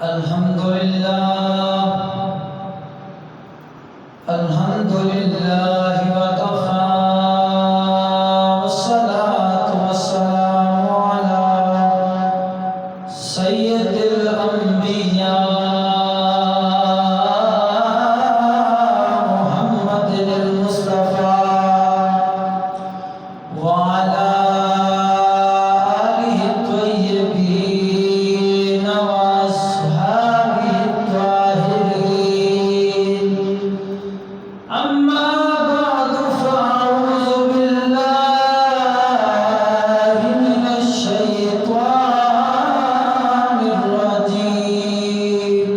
الحمدللہ وکفا والصلاة والسلام علی سید الانبیاء محمد المصطفیٰ وعلى آلہ الطیبین واصحابہ الطاہرین اما بعد فاعوذ باللہ من الشیطان الرجیم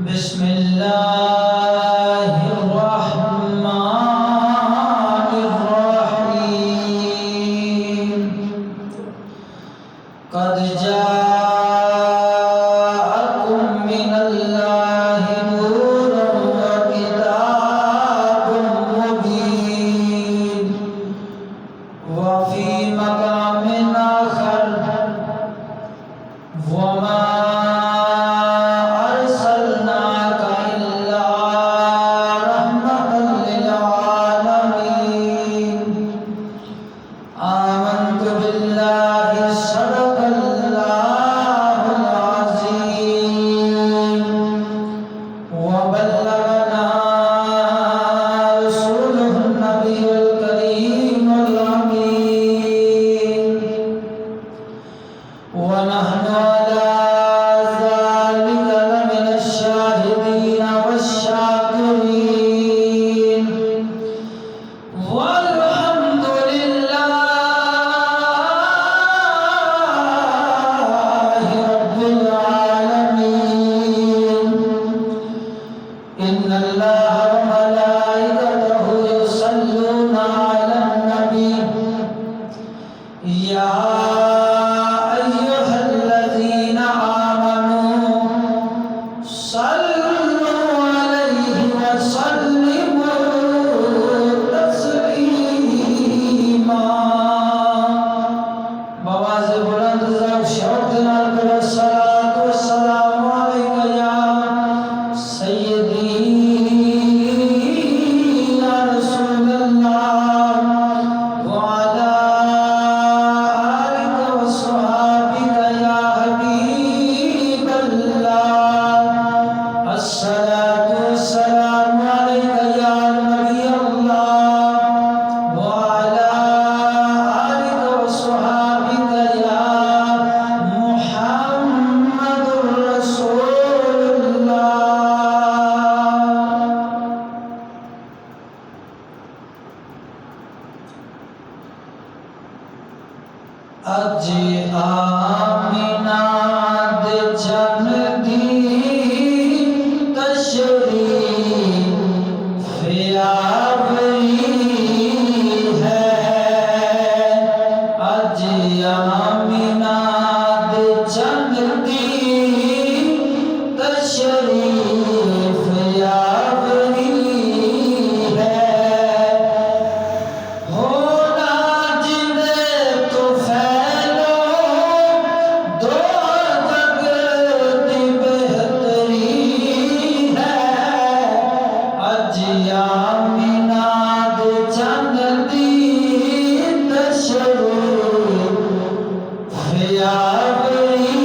بسم اللہ الرحمن الرحیم قد جاءکم من اللہ نور وکتاب مبین وفی مقام آخر وما أرسلناك إلا رحمة للعالمين آمنت بالله صدق الله العظيم وبلغنا رسوله النبي الكريم الأمين ونحن على ذلك لمن الشاهدين والشاكرين والحمد لله رب العالمين إن الله وملائكته يصلون على النبي يا أيها الذين آمنوا صلوا عليه وسلموا تسليما بواز بلند ذوق شوق نال پر الصلاة والسلام عليك يا سيدي يا رسول الله وعلى آلك وصحابك يا حبيب الله الصلاة والسلام عليك يا نبي الله وعلى آلك وصحابك يا محمد رسول الله اج آمینہ دے جن دی تشریف آوری ہے اج آمینہ دے جن دی تشریف آوری ہے ہونا جندے تو پھیلو دو جگ دی بہتری ہے اج آمینہ دے چند دی تشریف آوری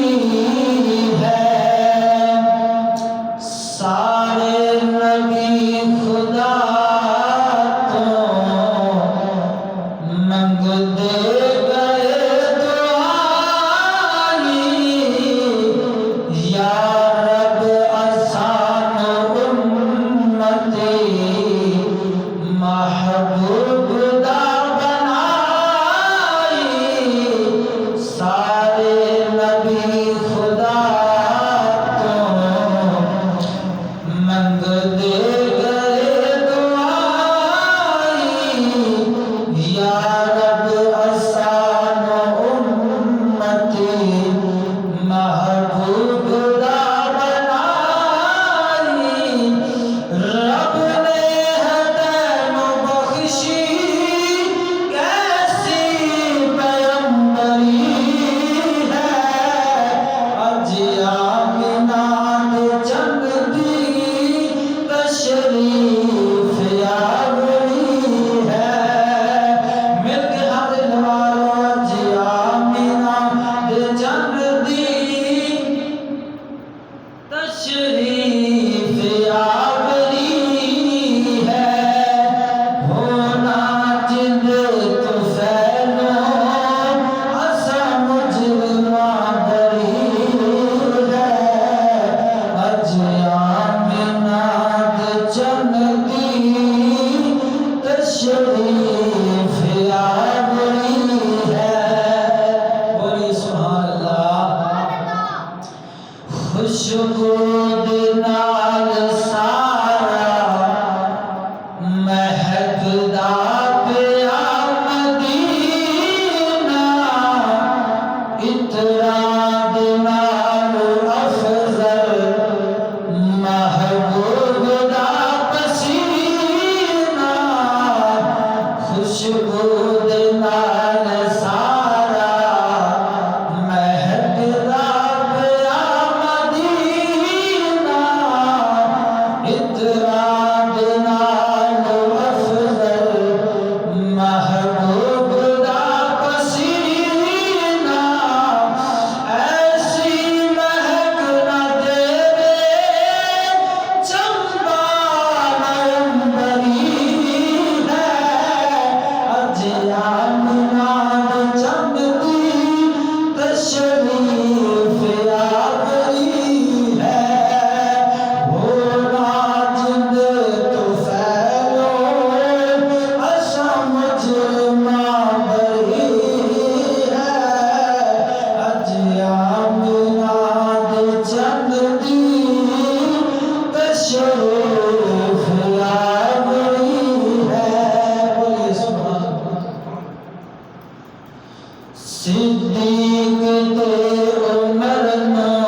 خوشبو دے نال سارا مہکدا پیا مدینہ، عطراں دے نال افضل محبوب دا پسینہ، خوشبو دے نال سارا مہکدا پیا مدینہ، عطراں دے نال افضل محبوب دا پسینہ، ایسی مہک نہ دیوے چمبا نومبری ہے، اج آمنہ دے چمدی تشریف آوری ہے، بھولا جند تو پھیلو اساں مجرماں بری ہے، اج آمنہ دے چمدی تشریف آوری ہے۔ بولیے سبحان اللہ۔ صدیق تے عمر نوں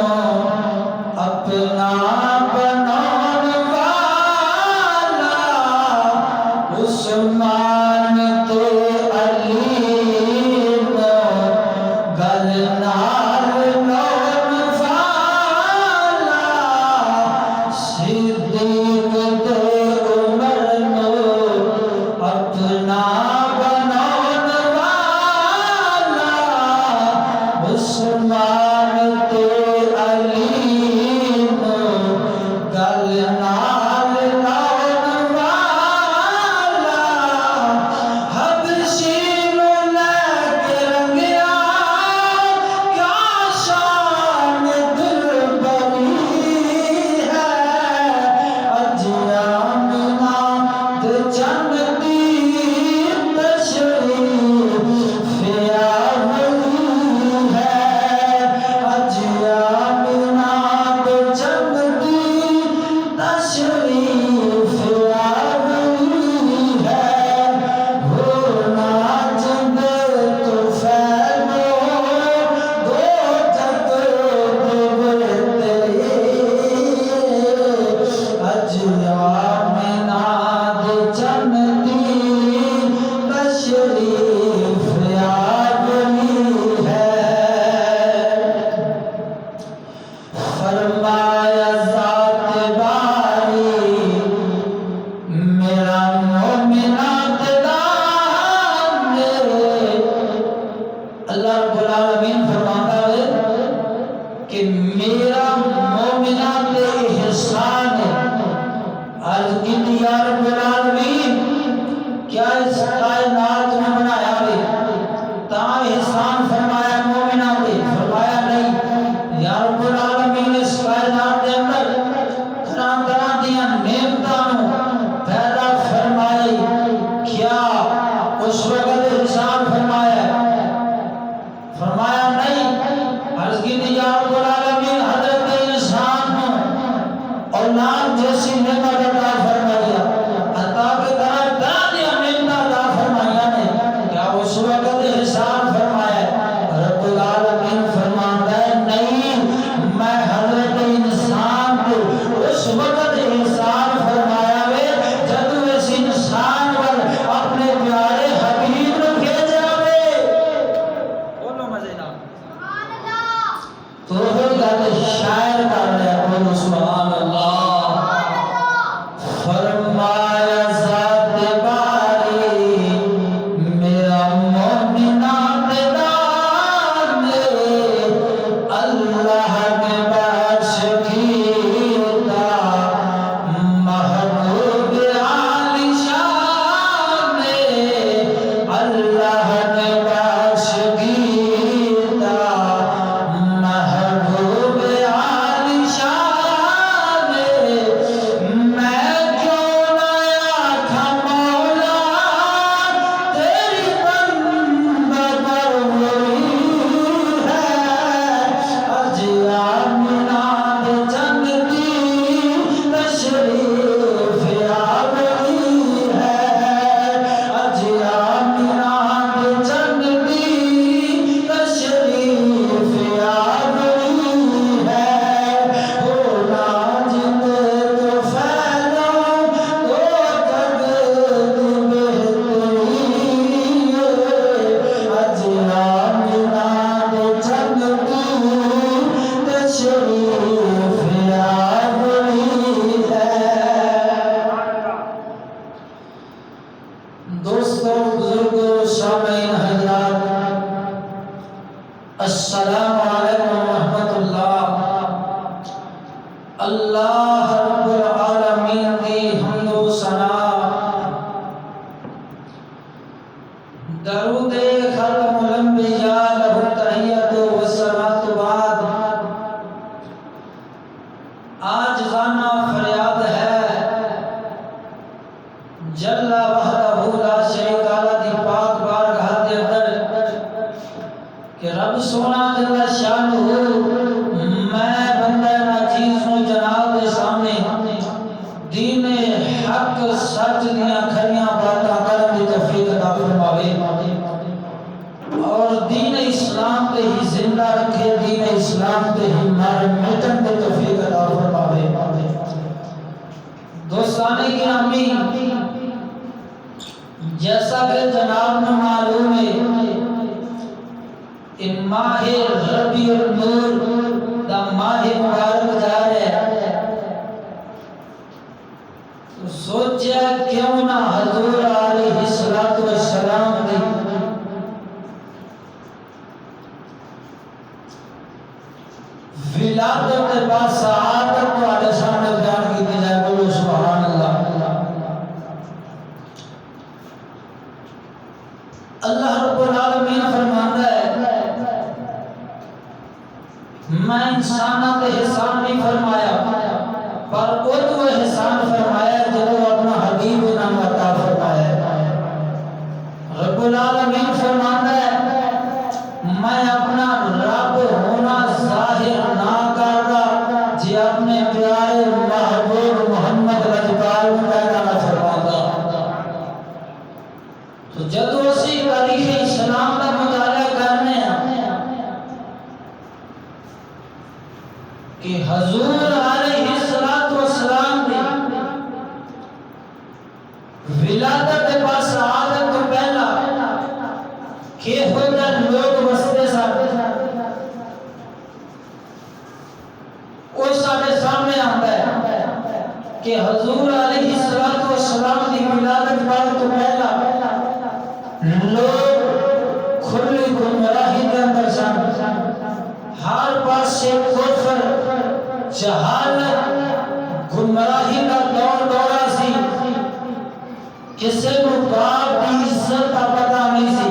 اپنا بناون والا، عثمان تے علی نوں گل نال لاون والا، صدیق تے عمر نوں اپنا بناون والا، عثمان تے علی نوں گل نال لاون والا، حبشی نوں لے کے رنگیا کیا شان دلبری ہے، اج آمنہ دے چمدی تشریف آوری ہے، اج آمنہ دے چمدی تشریف آوری ہے، بھولا جند تو پھیلو دو جگ دے تیرے، اج آمنہ دے چمدی تشریف آوری ہے۔ فرمایا ذات باری میرا مومنات دا میرے، اللہ رب العالمین فرماتا ہے کہ میرا مومنات احسان ہے۔ عرض کی یا رب العالمین کیا اس کائنات میں بنایا ہے تا احسان فرمایا مومنات دے؟ فرمایا نہیں، یا رب العالمین اس کائنات دے اندر طرح طرح دیاں نعمتاں نوں پیدا فرمائی، کیا اس وقت احسان فرمایا؟ فرمایا نہیں۔ عرض کی یا رب العالمین حضرت انسان نوں اولاد جیسی نعمت عطا فرمایا، عطا کے طرح طرح دیاں نعمتاں عطا فرمایا نے، کیا اس وقت احسان فرمایا؟ رب العالمین فرماتا ہے نہیں، میں حضرت انسان کو اس وقت احسان فرمایا وے جب اس انسان پر اپنے پیارے حبیب نو بھیجا وے۔ بولو مزے نال تو وہ گل شاعر کر رہا ہے، بولو سبحان اللہ۔ فرمایا ذات باری میرا مومنات دا میرے، اللہ نے بخش کیتا محبوب عالی شان، اللہ نے بخش کیتا محبوب عالی شان، میں کیوں نہ آکھا مولا تیری بندہ پروری ہے، اج اللہ رب العالمین دی حمد و ثنا درود ختم الانبیاء لہ تحیت و صلات بعد عاجزانہ فریاد ہے جل وحدہ لا شریک لہ دی پاک بارگاہ دے اندر کہ رب سونا جل شانہ میں بندہ ناچیز نو جناب دے سامنے دین حق سچ دیاں کھریاں باتاں کرن دی توفیق عطا فرماوے اور دین اسلام تے ہی زندہ رکھے، دین اسلام تے ہی مار مٹن دی توفیق عطا فرماوے۔ دوستانے گرامی، جیسا کہ جناب میں معلوم ہے ان ماہ ربیع النور دا ماہ مبارک جا رہا ہے، تو سوچیا کیوں نہ حضور علیہ السلام دی ولادت کے بعد سعادت تو آدھے سامنے بیان کی جائے۔ بولو سبحان اللہ۔ اللہ رب العالمین فرماتا ہے میں انسانات احسان نہیں فرمایا پر ادو احسان فرمایا جب اپنا حبیب نام عطا فرمایا۔ رب العالمین فرماتا ہے میں اپنا رب ہونا ظاہر نہ کرتا جی اپنے پیارے محبوب محمد رجبال میں پیدا نہ فرماتا۔ تو جدو اسی تاریخ اسلام کا مطالعہ کرنے ہیں کہ حضور علیہ السلام دی ولادت کے بعد سعادت تو پہلا کہ ہوتا لوگ بستے ساتھ وہ سارے سامنے آتا ہے کہ حضور علیہ السلام دی ولادت کے بعد تو پہلا لوگ کھلی گمراہی کے اندر سن، ہر پاس سے کفر جہالت گمراہی کا دور دورہ سی، کسی کو باپ کی عزت کا پتہ نہیں سی،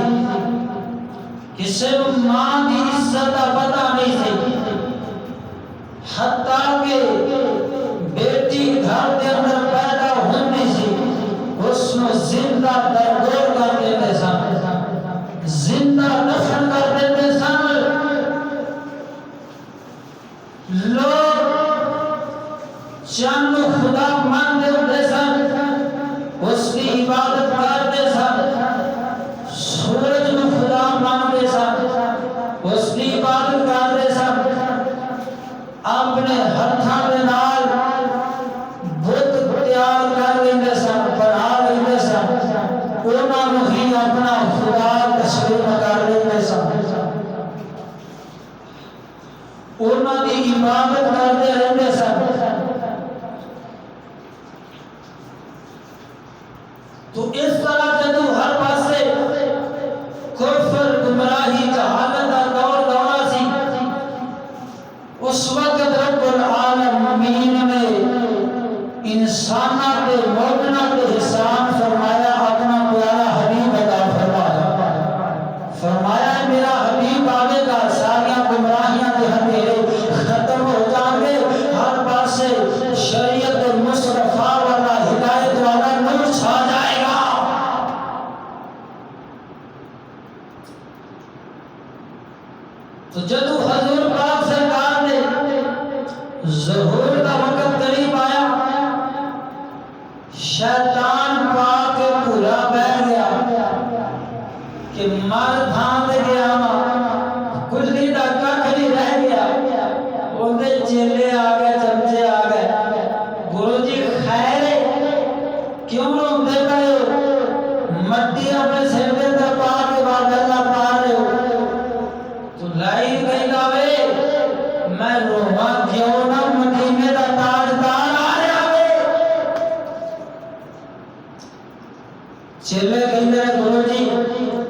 کسی کو ماں کی عزت کا پتہ نہیں سی، حتیٰ کہ بیٹی گھر کے اندر پیدا ہونے سی اس میں زندہ دردور کر دیتے سن، زندہ دفن کر دیتے سن۔ لوگ چند خدا مانتے ہوتے سن، اس کی عبادت کرتے سن، سورج کو خدا مانتے سن، اس کی عبادت کرتے سن، اپنے ہتھاں دے نال بت تیار کر لیندے سن، بنا لیندے سن، انہاں نوں ہی اپنا خدا تسلیم کر لیندے سن، انہاں دی عبادت کرتے رہندے سن۔ تو اس طرح جدو ہر پاسے کفر گمراہی جہالت کا دور دورہ سی، اس وقت رب العالمین نے انسانات کے مومنات کے احسان فرمایا، اپنا پیارا حبیب عطا فرمایا۔ فرمایا میرا حبیب آگے گا، ساریاں گمراہیاں دے اندھیرے ختم ہو جائیں گے، ہر پاسے شریعت مصطفیٰ والا ہدایت والا نور چھا جائے گا۔ تو جدو حضور پاک سرکار نے ظہور کا وقت قریب آیا، شیطان پاک پورا بیٹھ گیا کہ مر تھان دے گیا کلی دا ککھ نہیں رہ گیا، اندے چیلے آ گئے، چمچے آ گئے، گرو جی خیر کیوں روندے پئے ہو، مٹی اپنے سر دے تے پا کے بعد اللہ پا رہے ہو، تو لائی گئی لاوے میں روما کیوں نہ مدینے دا تاجدار آ رہا وے۔ چلے کہندے گرو جی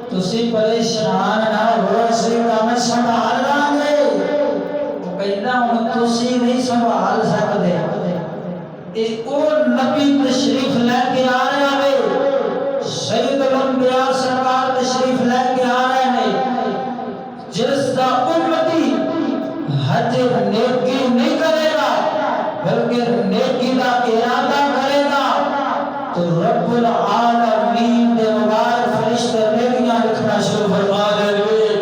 تسی پریشان نہ ہو، اسی کام سنبھال لیں گے۔ وہ کہندا ہوں تسی نہیں سنبھال سکتے اے او نبی تشریف لے کے آ رہے ہیں سید الانبیاء سرکار تشریف لے کے آ رہے ہیں جس دا امتی حج نیکی نہیں کرے گا بلکہ نیکی دا ارادہ کرے گا تو رب العالمین دے مبارک فرشتے نیکیاں لکھنا شروع فرما دے گے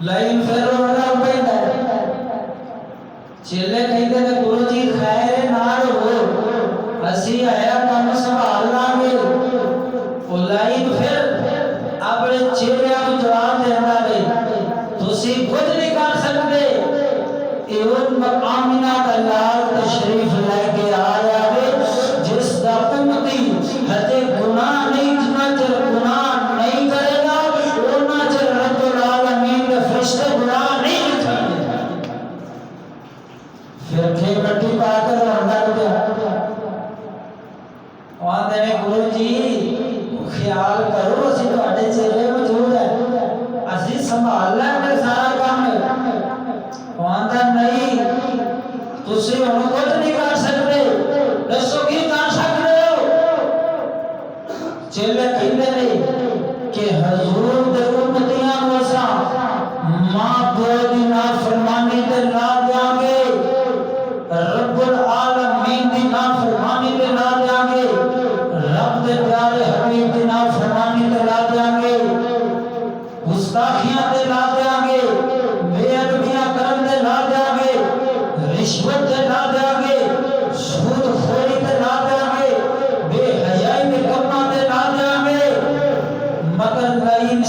لائن پھر رونا پہندا ہے چیلے کہتے ہیں گرو جی خیر نال ہو اسی آیا کام سنبھال لیں گے وہ لائن پھر اپنے چیلے کو جواب دینا ہے تسی خود نہیں کر سکتے ایون مقامنا کا لال تشریف لے کے آیا ہے جس دا امتی حتے گناہ نہیں جنا چر گناہ نہیں کرے گا اونا چر رب العالمین کے فرشتے گناہ نہیں لکھیں گے پھر کھے مٹی پا کر اندر گیا وہاں دینے گرو جی خیال کرو اسی تو اڈے چیلے موجود ہے اسی سنبھال لیں گے سارا کام ہے وہاں دا نہیں تسی انہوں کچھ نہیں کر سکتے دسو کی کر سکتے ہو چیلے کہتے نہیں کہ حضور دے امتیاں وسا ماں باپ دی نافرمانی تے لا دیاں گے رب العالمین دی نافرمانی تے لا دیاں گے رب دے پیارے حبیب دی نافرمانی تے لا دیاں گے گستاخیاں تے لا دیاں گے بے ادبیاں کرن تے لا دیاں گے رشوت تے لا دیاں گے سود خوری تے لا دیاں گے بے حیائی دے کماں تے لا دیاں گے مگر لائن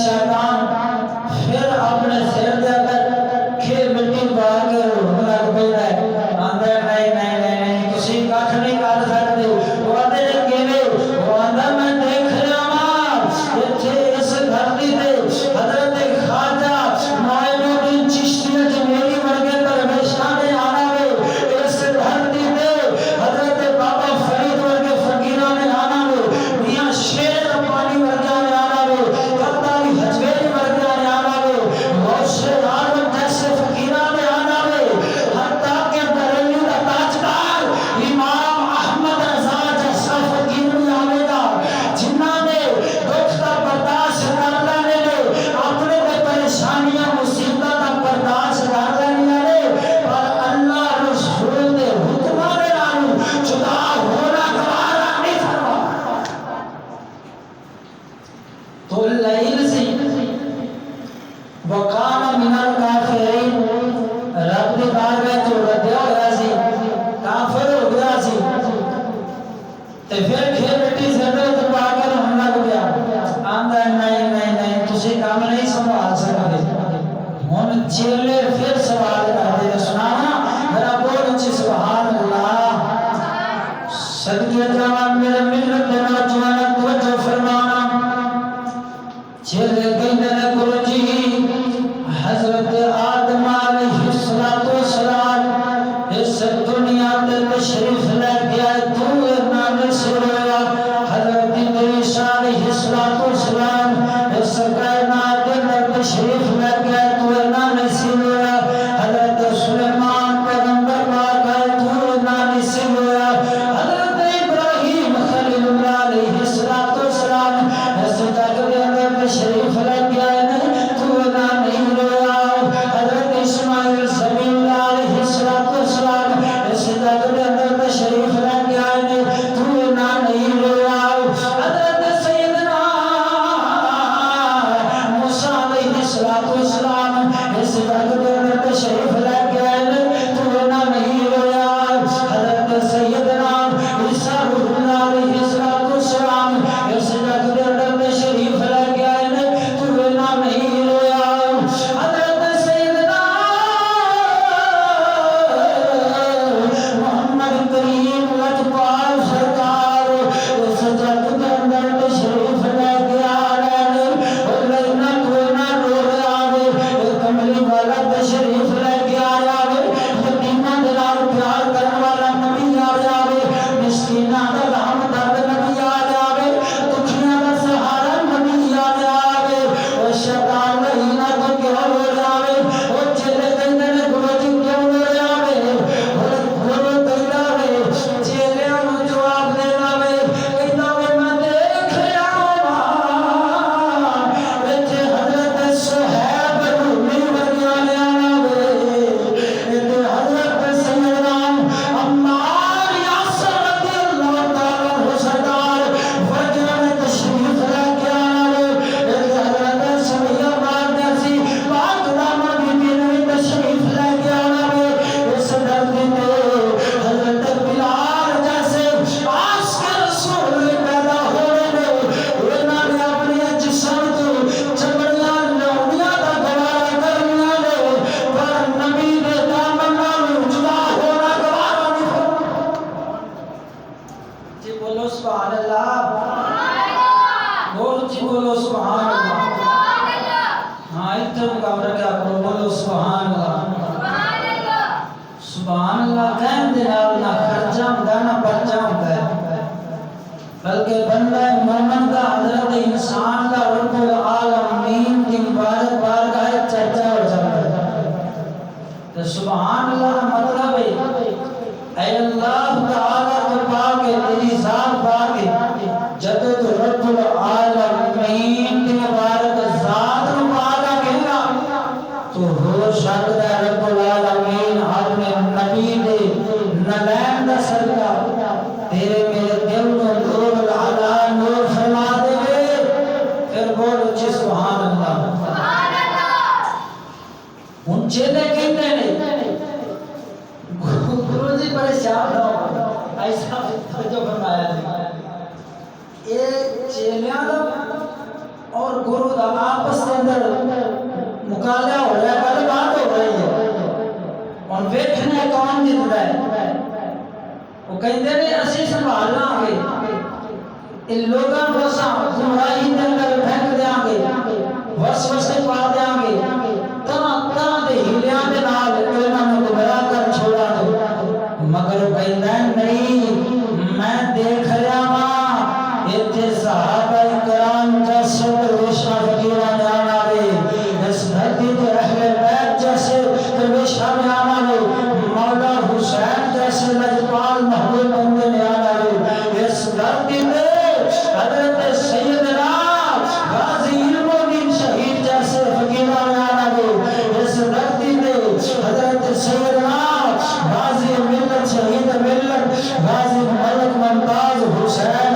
بلکہ بندہ مومن کا حضرت انسان کا رب العالمین کی مبارک بارگاہ چرچا ہو جاتا ہے تو سبحان اللہ مطلب ہے اے اللہ تعالیٰ کو پاک تیری ذات پاک جب تو رب العالمین کی مبارک ذات کو پاکا کہنا تو ہو سکتا ہے رب العالمین اپنے نبی دے نلین دا صدقہ تیرے میرے دل کو نور العلا نور فرما دے گے پھر بولو جی سبحان اللہ ان چیلے کہتے ہیں گروہ جی پریشان ہو ایسا جو فرمایا ہے یہ چیلیاں اور گروہ دا آپس کے اندر مقابلہ ہو رہا ہے گل بات ہو رہی ہے اور ویکھنے کون جیت رہا ہے وہ کہتے ہیں اسی سنبھالنا گے ان لوگوں کو گمراہی دے اندر پھینک دیاں گے وسوسے پا دیاں گے طرح طرح دے ہیلیاں دے نال انہاں نوں گمراہ کر چھوڑا دے مگر وہ کہتا ہے نہیں میں دیکھ رہا ہاں اتنے صحابہ کرام جیسے درویشہ فقیرہ نے آنا گے اس دھرتی کے اہل بیت جیسے درویشہ نے آنا گے مولا حسین جیسے لجپال محبوب بندے نے آنا گے اس دھرتی میں حضرت سیدنا غازی علم الدین شہید جیسے فقیرہ نے آنا گے اس دھرتی میں حضرت سیدنا غازی ملت شہید ملت غازی ملک ممتاز حسین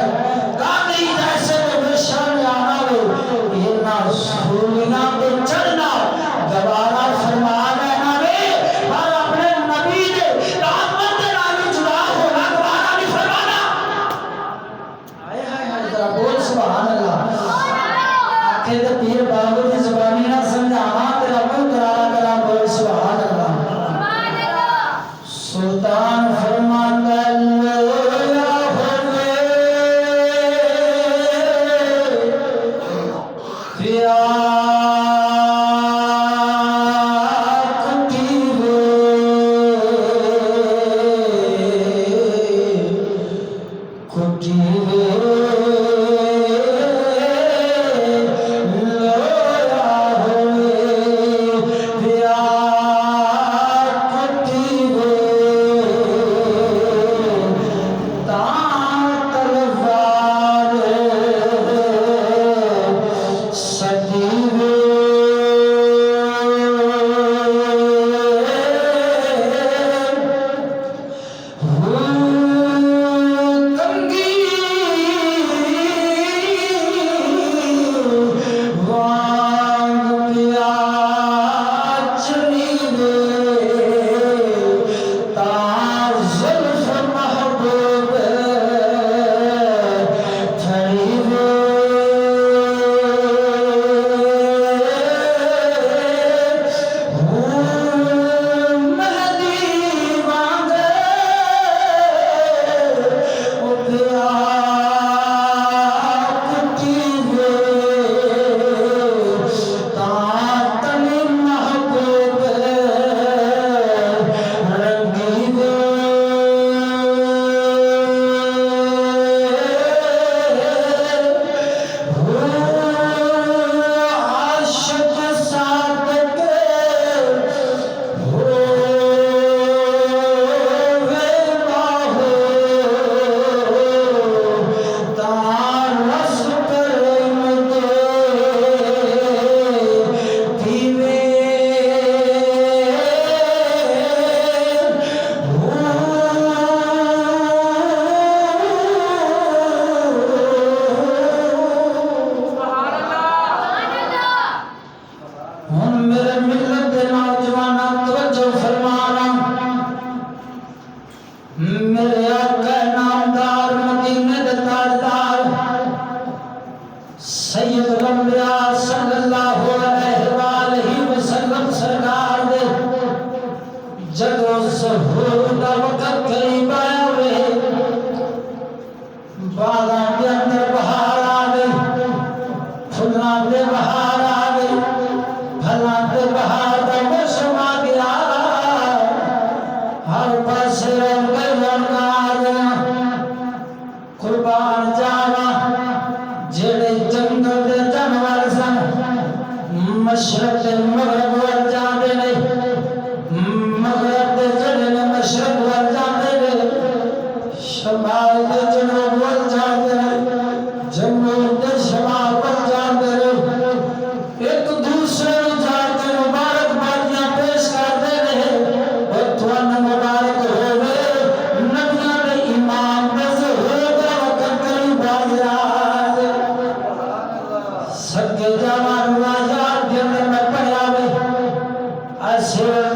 قادری جیسے درویشہ نے آنا گے یہ نہ سولیاں پہ چڑھنا دوبارہ فرما رہنا گے اور اپنے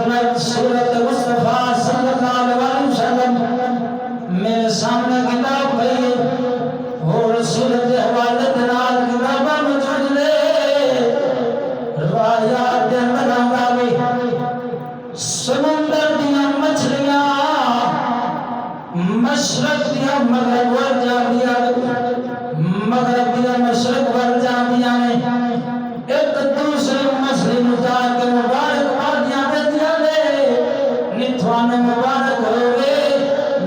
سورت مصطفیٰ صلی اللہ علیہ وسلم میرے سامنے کتاب پئی ہے اور سورت حوالے دنال کتابہ موجود لے روایات ملانا بھی سمندر دیا مچھلیاں مشرق دیا مغرب ور جا دیا مغرب دیا مشرق ور جا دیا نے ایک دوسرے مچھلی مجا کے مبارک آدیاں دے دیا دے نتوان مبارک ہوئے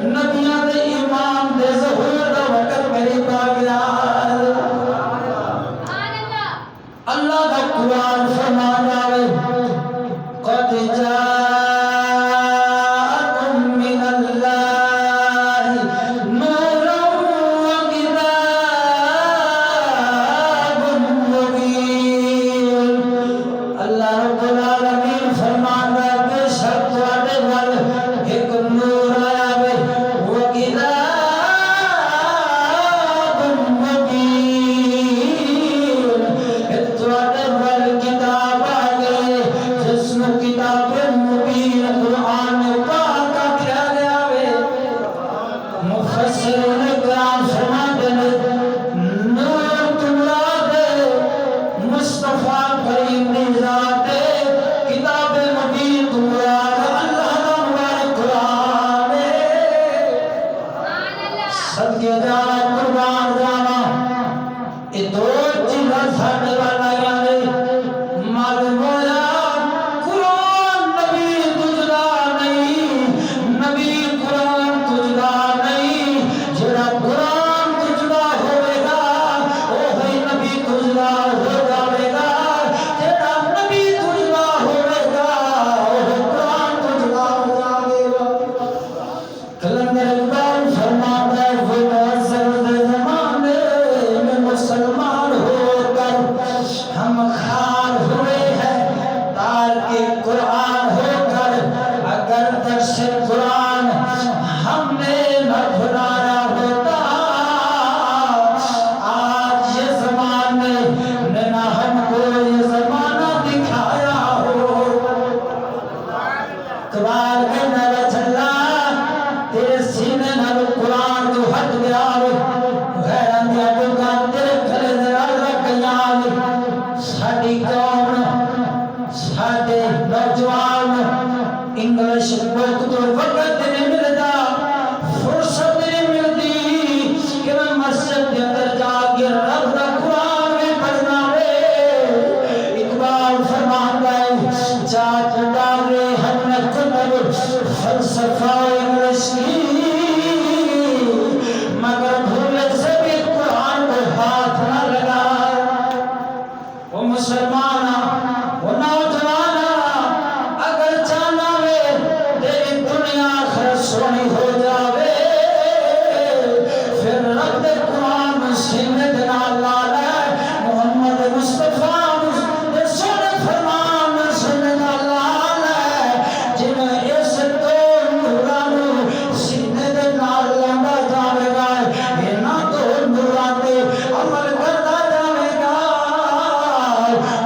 نبیاں دے امام دے ظہور دا وقت قریب آ گیا اللہ دا قرآن فرمان آئے قد جاءکم من اللہ نورا و کتاب مبین اللہ رب العالمین فرمان آئے بے شک تواڈے ول ایک نور آیا وے و کتاب مبین ایک تواڈے ول کتاب آ گئی جس میں کتاب مبین قرآن پاک کیا گیا وے مفسرین کرام فرماتے ہیں نور مراد مصطفیٰ کریم دی ذات کتاب مبین مراد اللہ کا مبارک قرآن صدقے جانا قربان جانا یہ دو چیزاں ساڈے والا یعنی معلوم ہویا قرآن نبی تجھدا نہیں نبی قرآن تجھدا نہیں جڑا قرآن تجھدا ہوئے گا وہی نبی تجھدا ہو جاوے گا جڑا نبی تجھدا ہوئے گا وہ قرآن تجھدا ہو جاوے گا کلندر اقبال فرماتا ہے وہ معزز زمانے میں مسلمان ہو کر ہم خار ہوئے ہیں تار کے قرآن ہو کر اگر درس قرآن ہم نے نہ بھلایا ہوتا آج یہ زمانے نے نہ ہم کو یہ زمانہ دکھایا ہو قبال کے نبی چلا تیرے سینے نال قرآن تو ہٹ گیا غیران دیا بکان تیرے کھلے در رکھ گیا ساڑی قوم ساڑے نوجوان انگلش بک تو وقت نہیں ملتا فرصت نہیں ملتی کہ میں مسجد کے اندر جا کے رب دا قرآن میں پڑھنا وے اقبال فرمان گئے چاٹ ڈالے ہم نے کتب فلسفہ انگلش کی مگر بھولے سے بھی قرآن کو ہاتھ نہ لگا وہ مسلمانہ وہ نوجوانہ اگر چاہنا وے تیری دنیا آخرت سونی ہو جاوے پھر رب دے قرآن سینے دے نال لالا محمد مصطفیٰ دے سونے فرمان سینے نال لالا جنہیں اس دو نورانو سینے دے نال لنگا جاوے گا یہ نہ دو نورانے عمل کرتا جاوے گا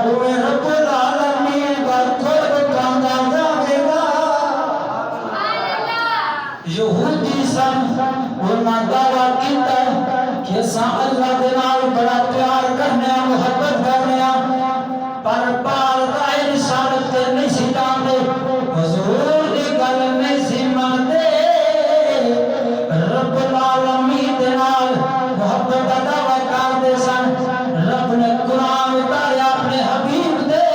وہ رب العالمین کا قرب پاندہ جاوے گا یہودی سن انہاں دعویٰ کیتا کہ سا اللہ دے نال بڑا پیار کرنے محبت کرنے پر پال دائے رسالت تے نہیں سی جاندے حضور دی گل نہیں سی مانتے رب العالمین دے نال محبت دا دعویٰ کردے سن رب نے قرآن اتاریا اپنے حبیب دے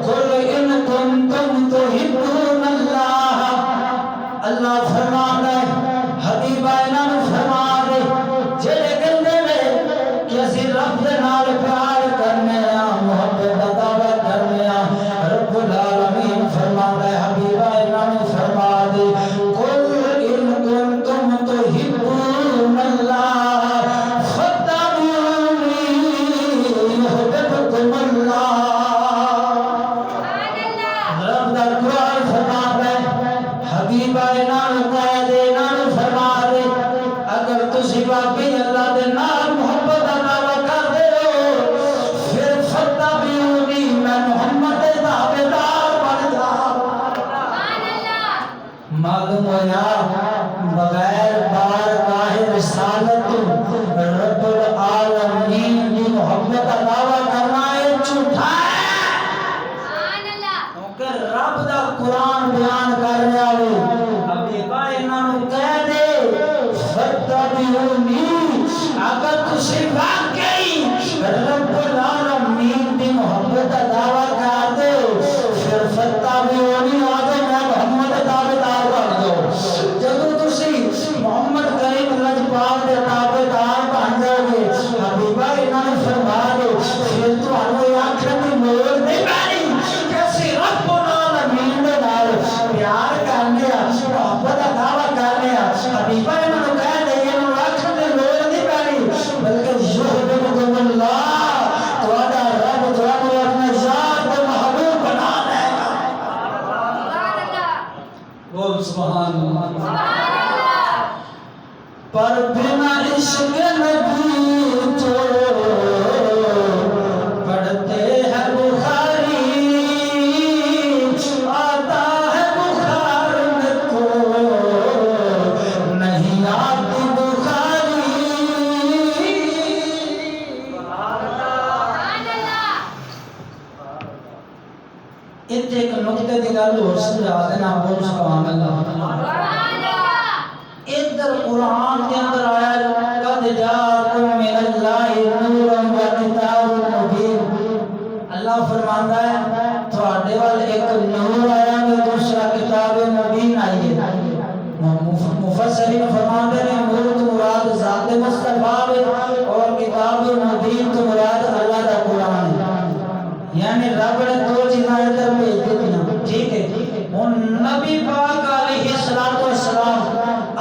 قل ان کنتم تحبون اللہ اللہ فرماتا ہے حبیب آئینہ فرما دے جلے گندے میں کہ اسی رب دے نال پیار کرنے معلوم ہوا بغیر بارگاہ رسالت رب العالمین کی محبت کا دعویٰ کرنا ہے جھوٹا ہے، کیونکہ رب دا قرآن بیان کر رہا ہے حبیبا انہاں نوں کہہ دے فتبعونی، اگر تسی واقعی رب العالمین کی محبت کا دعویٰ کر دے پھر فتبعونی آگے میں محمد تابعدار بن جاؤ، جدوں تسی محمد کریم لجپال دے تابعدار بن جاؤ گے حبیبا انہاں نے فرما دے پھر تانوں آکھن دی لوڑ نہیں پانی کیسی رب العالمین دے نال پیار کرنے محبت کا دعویٰ کرنے حبیبا انہاں نوں کہہ دے انہاں نوں آکھن دی لوڑ نہیں پانی بلکہ یحببکم اللہ، تہاڈا رب تہانوں اپنے ذات دے محبوب بنا لے گا۔ بول سبحان اللہ۔ پر بنا عشق نبی تو پڑھتے ہیں بخاری، آتا ہے بخار کو نہیں آتی بخاری۔ اتنے ایک نقطے کی گل ہو سمجھا دینا، بول سبحان اللہ۔ ادھر قرآن کے اندر آیا قد جاءکم من اللہ نور و کتاب مبین، اللہ فرماندا ہے تواڈے وال ایک نور آیا ہے دوسرا کتاب مبین آئی ہے۔ مفسرین فرماتے ہیں نور تو مراد ذات مصطفیٰ ہے اور کتاب مبین تو مراد اللہ کا قرآن ہے، یعنی رب نے دو چیزیں ادھر بھیج دی، ٹھیک ہے۔ اور نبی پاک علیہ السلام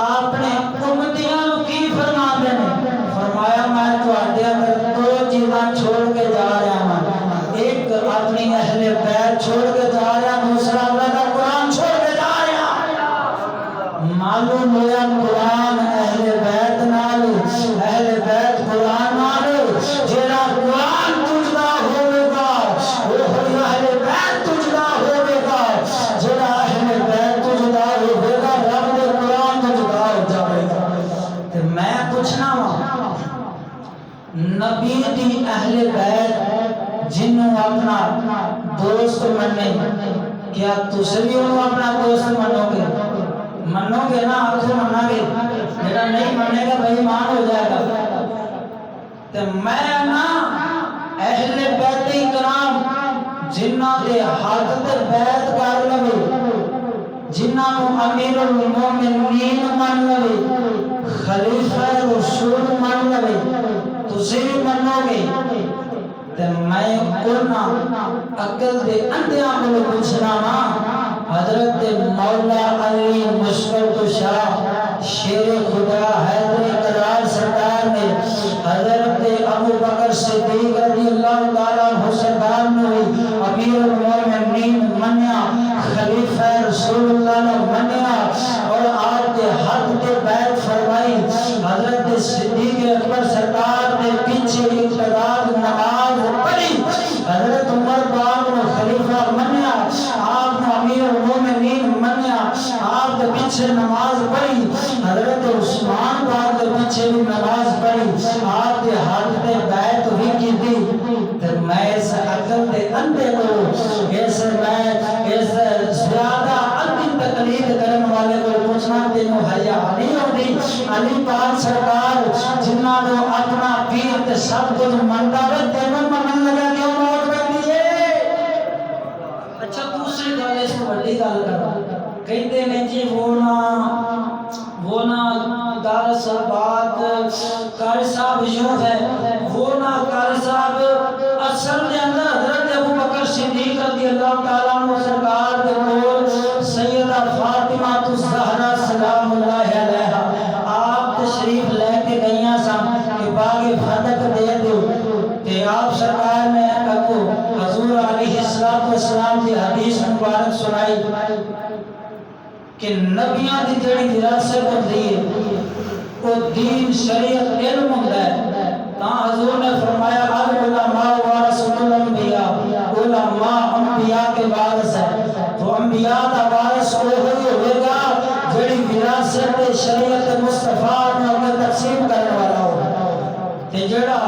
اپنے امتیاں نوں کی فرماتے ہیں؟ فرمایا میں تواڈے اندر دو چیزاں چھوڑ کے جا رہا ہوں، ایک اپنی اہل بیت چھوڑ کے جا رہا ہوں، دوسرا اللہ کا قرآن چھوڑ کے جا رہا ہوں۔ معلوم ہوا قرآن اہل بیت نال، اہل بیت قرآن نال، جڑا قرآن تجدا ہوے گا وہ اہل بیت تجدا ہوے گا، جڑا اہل بیت تجدا ہوے گا رب دے قرآن تجدا ہو جاوے گا۔ تے میں پوچھنا وا نبی دی اہل بیت جنوں اپنا دوست منے، کیا تسی بھی انہوں اپنا دوست منو گے؟ منو گے نا؟ آخر منا گے، جڑا نہیں منے گا بھائی مان ہو جائے گا۔ تے میں نا اہل بیت کرام جنہاں دے ہاتھ تے بیعت کر لوے، جنہاں نوں امیر المومنین من لوے، خلیفہ رسول من لوے، تسی بھی منو گے؟ تے میں انہاں عقل دے اندھیاں کولوں پوچھنا وا، حضرت مولا علی مشکل کشا شیر خدا حیدر قرار سرکار نے حضرت ابو بکر صدیق رضی اللہ تعالیٰ عنہ سرکار نے امیر المومنین منیا، خلیفہ رسول اللہ نے منیا اور آپ کے حق کے بیعت فرمائی۔ حضرت صدیق اکبر سرکار نے پیچھے اقتدار نماز پڑھی، حضرت عمر پاک نے خلیفہ منیا، آپ نے امیر المومنین منیا، آپ کے پیچھے نماز پڑھی، حضرت عثمان پاک کے پیچھے بھی نماز پڑھی، آپ کے ہاتھ پہ بیعت بھی کی تھی۔ تو میں اس عقل دے اندھے کو اس زیادہ اندھی تقلید کرنے والے کو پوچھنا تینوں حیا نہیں ہوتی؟ علی پاک سرکار جنہاں نے اپنا پیر تے سب کچھ منتا ہے تینوں منن لگا کیوں موت پہنی ہے؟ اچھا دوسری گل اس کو بڑی گل کر کہتے ہیں جی وہ نا دار صاحبات قاری صاحب یوں ہے، وہ نا قاری صاحب اصل دے اندر حضرت ابو بکر صدیق رضی اللہ تعالیٰ عنہ سرکار دے کول سیدہ فاطمہ الزہرا سلام اللہ علیہا آپ تشریف لے کے گئیاں سن کہ باغ فتح دے دو، تے آپ سرکار نے ابو حضور علیہ السلام کی حدیث مبارک سنائی کہ نبیاں دی جڑی وراثت ہوندی ہے وہ دین شریعت علم ہوندا ہے، تا حضور نے فرمایا العلماء ورثۃ الانبیاء، علماء انبیاء کے وارث ہیں، تو انبیاء کا وارث وہی ہوئے گا جڑی وراثت شریعت مصطفیٰ نے اگر تقسیم کرنے والا ہو تے جڑا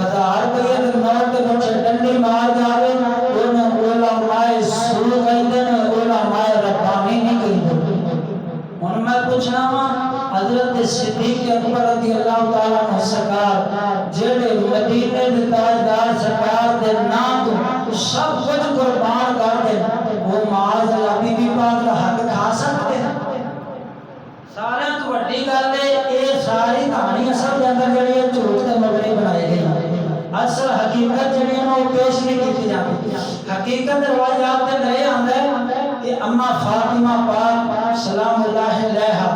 1000 روپے دے نوٹ دے وچ ڈنڈی مار جاوے انہاں علماء سو کہندے نے علماء ربانی نہیں کہندے ہن میں پوچھنا وا حضرت صدیق اکبر رضی اللہ تعالی عنہ سرکار جڑے مدینے دے تاجدار سرکار دے نام تو سب کچھ قربان کر دے وہ معاذ اللہ بی بی پاک دا حق کھا سکتے ہیں سارے تو بڑی گل ہے یہ ساری کہانی اصل کے اندر جڑی ہے جھوٹ تے مبنی بنائی گئی اصل حقیقت جڑی ہے وہ پیش نہیں کی جاتی حقیقت روایات تے نہیں آندا ہے کہ اما فاطمہ پاک سلام اللہ علیہا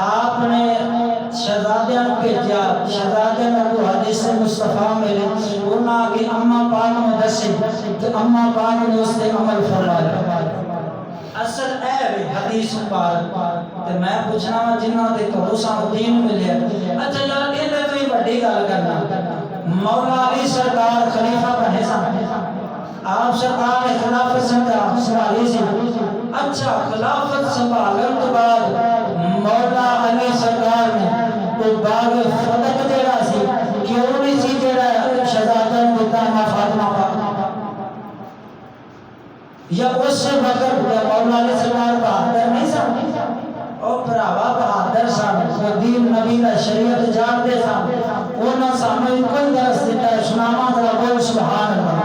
آپ نے شہزادیاں کو بھیجا شہزادیاں کو حدیث مصطفیٰ ملے انہاں کی اما پاک نے دسی کہ اما پاک نے اس سے عمل فرمایا اصل اے حدیث پاک تے میں پوچھنا وا جنہاں دے گھروں سانو دین ملیا اچھا یار ایندے تو ہی بڑی گل کرنا مولا علی سرکار خلیفہ بنے سن آپ سرکار نے خلافت سنبھالی سی اچھا خلافت سنبھالن تو بعد مولا علی سرکار نے وہ باغ فتح جڑا سی کیوں نہیں سی جڑا شہزادہ نے دیتا ہے فاطمہ پاک یا اس وقت مولا علی سرکار بہادر نہیں سن او بھراوا بہادر سن دین نبی دا شریعت جانتے سن انہاں سامنے کوئی درس دیتا ہے سناواں ذرا بول سبحان اللہ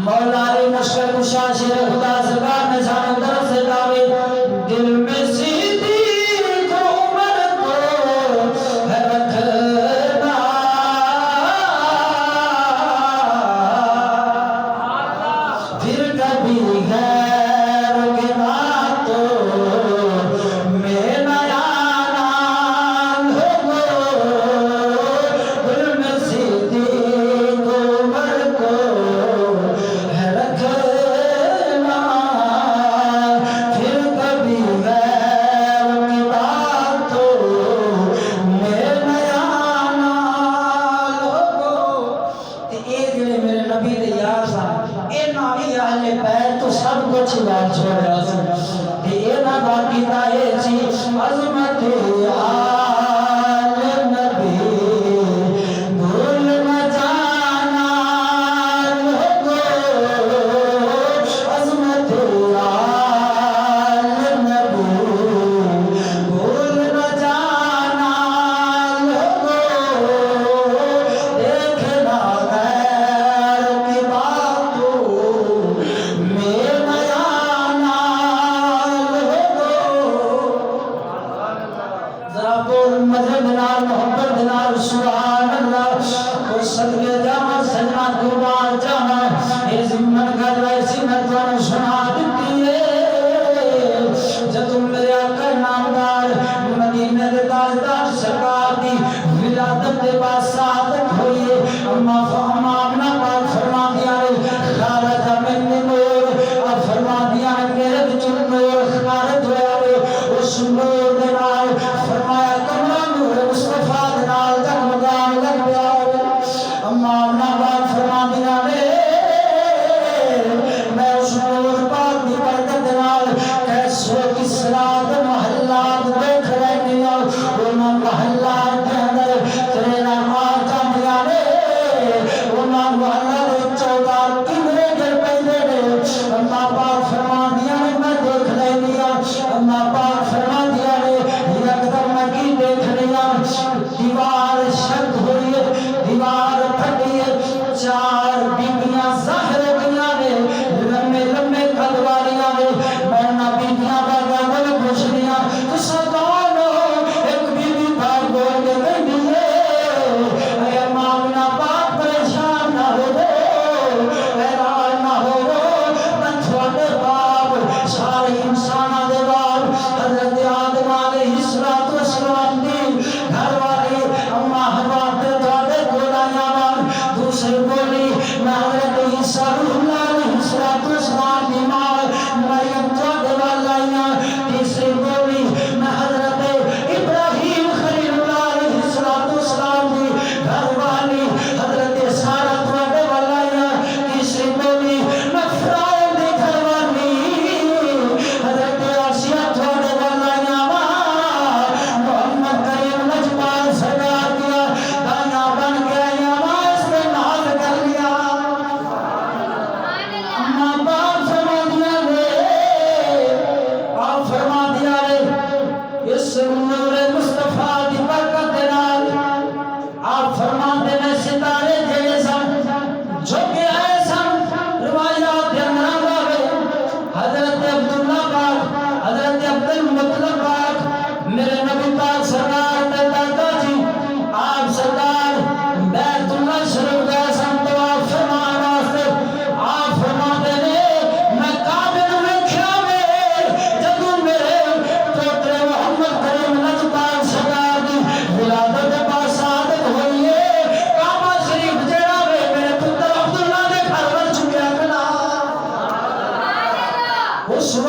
مولا علی مشکل کشا شیر خدا سرکار نے سانو درس دیتا ہے دل میں صدیق عمر کو رکھنا پھر کبھی غیر کی باتوں میں نیا نام ہو دل میں صدیق عمر کو رکھنا پھر کبھی غیر کی باتوں میں نیا نام ہو تے اے جڑے میرے نبی دے یار سن اے ناوی اہل بیت تو سب کچھ یاد چھوڑیا سی تے اے نا باقی تا اے سی عظمت آل نبی بھول نہ جانا لوگو عظمت آل نبی بھول نہ جانا لوگو دیکھنا غیر کی باتوں میں نیا نام لوگو ذرا بول مزے بنال محبت بنال سبحان اللہ وہ صدقے جاواں سجنا قربان جاواں اے زمن کر ویسی میں تانوں سنا دتی ہے جدوں میرے آقا نامدار مدینے دے تاجدار سرکار دی ولادت دے بعد سعادت ہوئی ہے اما آمنہ پاک فرماندیاں نے خارج من نور اب فرماندیاں نے میرے وچوں نور خارج ہویا ہے اس نور دے نال فرمایا کمرہ نور مصطفیٰ دے نال جگمگان لگ پیا اما آمنہ پاک فرماندیاں نے میں اس نور پاک دی برکت دے نال کیسو کسرا دے محلات دیکھ رہی ہوں انہاں محلات دے اندر تیرے نام آ جاندیاں نے انہاں محلہ دے 14 کمرے گر پیندے نے اما پاک فرماندیاں نے میں دیکھ رہی ہوں اما پاک فرماندیاں نے یکدم میں کی دیکھ رہی ہوں دیوار شک ہوئی ہے دیوار پھٹی ہے 4 بیبیاں ظاہر ہوئیاں نے لمبے لمبے قد والیاں نے میں نہ بیبیاں کا گل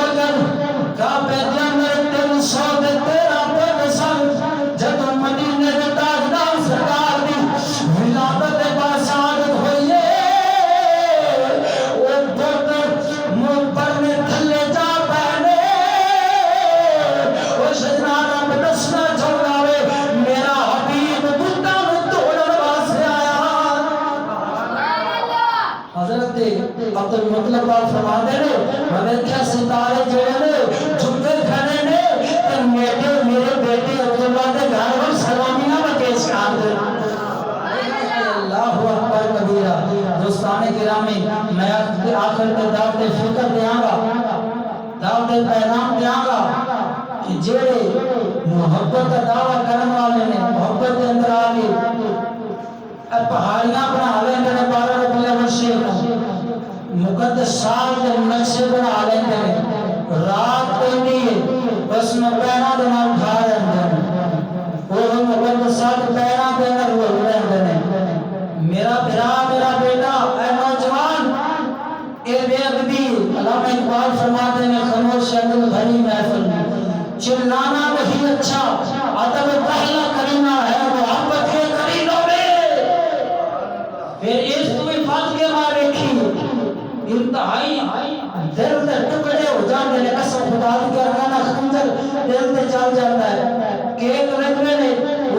بکر کعبے دے اندر 300 دے 13 پتر سن جدوں مدینے دے تاجدار سرکار دی ولادت دے بعد شہادت ہوئی ہے او پتر منبر نے تھلے جا پہنے او سجنا رب دسنا چھوڑاوے میرا حبیب بُدھا نو توڑن واسطے آیا حضرت عبد المطلب فرماتے نے میں کیا ستارے جڑے نے جھکے کھڑے نے تے میرے بیٹے عبداللہ دے گھر ول سلامی نہ پیش کر دے اللہ اکبر کبیرہ دوستان گرامی میں آخر تے دعوت فکر دیاں گا دعوت پیغام دیاں گا کہ جڑے محبت کا دعویٰ کرنے والے نے محبت کے اندر آ گئے پہاڑیاں بنا لیندے نے 12 ربیع الاول شریف مقدس سال کے نقشے بنا لیندے نے رات پیندی ہے بس میں پیروں دے نال اٹھا لیندے نے وہ مقدس سال پیروں دے اندر وہ لیندے نے میرا بھرا میرا بیٹا اے نوجوان اے بے ادبی علامہ اقبال فرماتے ہیں خاموش عدل بھری محفل چلانا وہی اچھا ادب پہلا کرینا ہے محبت کے کرینوں میں پھر اس کو بھی بات کے مارے کی انتہائی دل دے ٹکڑے ہو جاندے نے قسم خدا دی کرنا خنجر دل تے چل جاتا ہے کیک لگنے نے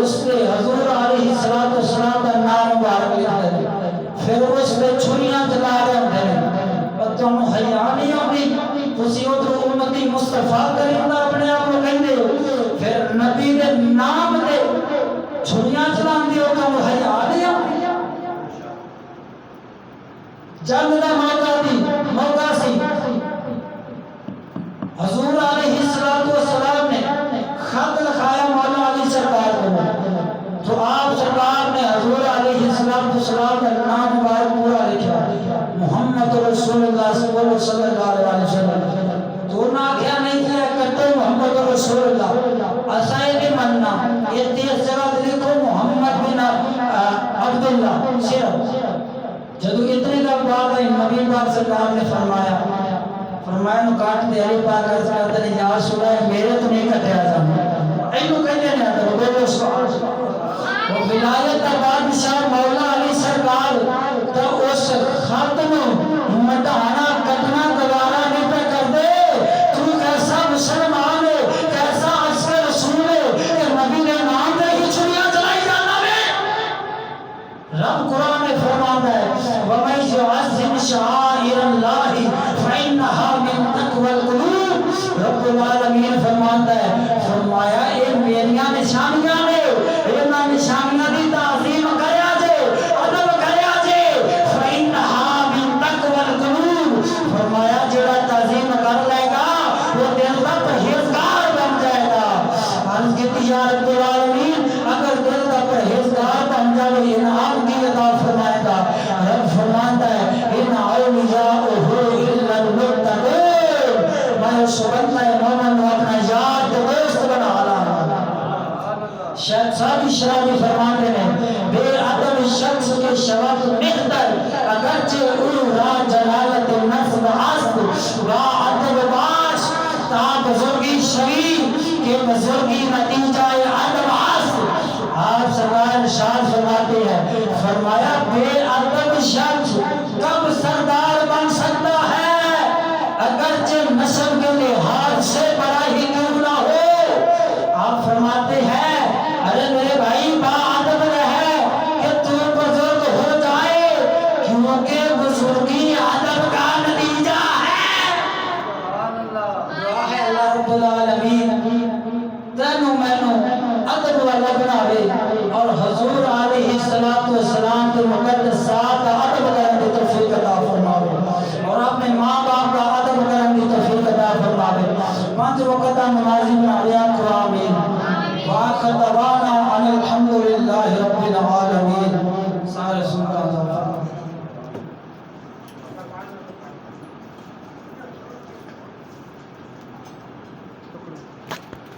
اس پہ حضور علیہ السلام کا نام مبارک لکھتے ہیں پھر اس پہ چھریاں چلا رہے ہوتے ہیں اور تم حیا نہیں ہوتی تسی ادھر امتی مصطفیٰ کریم دا اپنے آپ کو کہندے ہو پھر نبی دے نام دے چھریاں چلاندے ہو تم حیا نہیں ہوتی جنگ دا موقع سی حضور علیہ السلام نے خط لکھایا مولا علی سرکار کو تو آپ سرکار نے حضور علیہ السلام کا نام مبارک پورا لکھا محمد رسول اللہ صلی اللہ علیہ وسلم تو نہ کیا نہیں کیا کرتے محمد رسول اللہ اسائے بھی مننا یہ 30 جگہ لکھو محمد بن عبداللہ صرف جدو اتنے کا بات ہے نبی پاک سرکار نے فرمایا نو کاٹ دے علی پاک عرض کرتے ہیں یا رسول اللہ میرے تو نہیں کٹیا جانا اینو کہنے نہیں آتا بولو سبحان وہ ولایت کا بادشاہ مولا علی سرکار تو اس خاتم مٹانا کٹنا دوبارہ نہیں پہ کر دے تو کیسا مسلمان ہے کیسا عسکر رسول ہے کہ نبی نے نام دے ہی چھڑیاں چلائی جانا میں رب قرآن نے فرماتا ہے وَمَنْ يُعَظِّمْ شَعَائِرَ اللَّهِ فَإِنَّهَا مِنْ تَقْوَى الْقُلُوبِ رب العالمین فرماتا ہے فرمایا اے میریاں نشانیاں نے اینا نشانیاں دی تعظیم کریا جے ادب کریا جے فَإِنَّهَا مِنْ تَقْوَى الْقُلُوبِ فرمایا جڑا تعظیم کر لے گا وہ دل کا پرہیزگار بن جائے گا عرض کی یا رب العالمین اگر دل کا پرہیزگار بن جائے انعام کی عطا فرمائے گا رب فرماتا ہے ان اولیاءہ الا المتقون میں اس بندہ مومن کو اپنا یار دوست بنا لا شیخ صاحب شرابی فرماتے ہیں بے ادب شخص کے شوق مقدر اگرچہ اورا جلالت نفس عست با ادب باش تا بزرگی شریف کے بزرگی نتیجہ ادب عست آپ سرکار ارشاد فرماتے ہیں فرمایا بے ادب شخص کب سردار بن سکتا ہے اگرچہ نسب کے لحاظ سے بڑا ہی کیوں نہ ہو آپ فرماتے ہیں ارے میرے بھائی با ادب رہے کہ تو بزرگ ہو جائے کیونکہ بزرگی ادب کا نتیجہ ہے دعا ہے اللہ رب العالمین تینوں مینوں ادب والا بناوے اور حضور علیہ السلام کے مقدسات ادب کرنے کی توفیق عطا فرماوے اور اپنے ماں باپ کا ادب کرنے کی توفیق عطا فرماوے 5 وقت نمازی بناوے آمین وآخر دعوانا ان الحمدللہ رب العالمین